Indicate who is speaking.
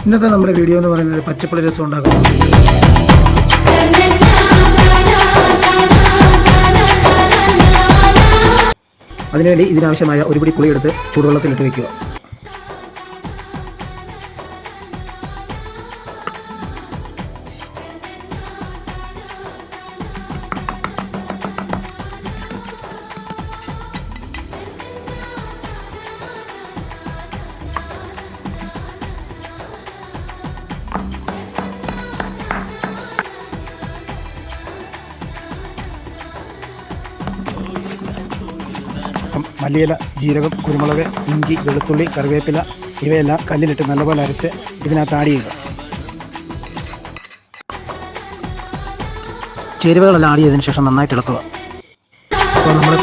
Speaker 1: ഇന്നത്തെ നമ്മുടെ വീഡിയോ എന്ന് പറയുന്നത് പച്ചപ്പുളി രസം ഉണ്ടാക്കണം. അതിനുവേണ്ടി ഇതിനാവശ്യമായ ഒരു പിടി പുളിയെടുത്ത് ചൂടുവെള്ളത്തിലിട്ട് വയ്ക്കുക. മല്ലിയില, ജീരകം, കുരുമുളക്, ഇഞ്ചി, വെളുത്തുള്ളി, കറിവേപ്പില ഇവയെല്ലാം കല്ലിലിട്ട് നല്ലപോലെ അരച്ച് ഇതിനകത്ത് ആഡ് ചെയ്യുക. ചേരുവകളെല്ലാം ആഡ് ചെയ്തതിന് ശേഷം നന്നായിട്ട് ഇളക്കുക. അപ്പോൾ നമ്മുടെ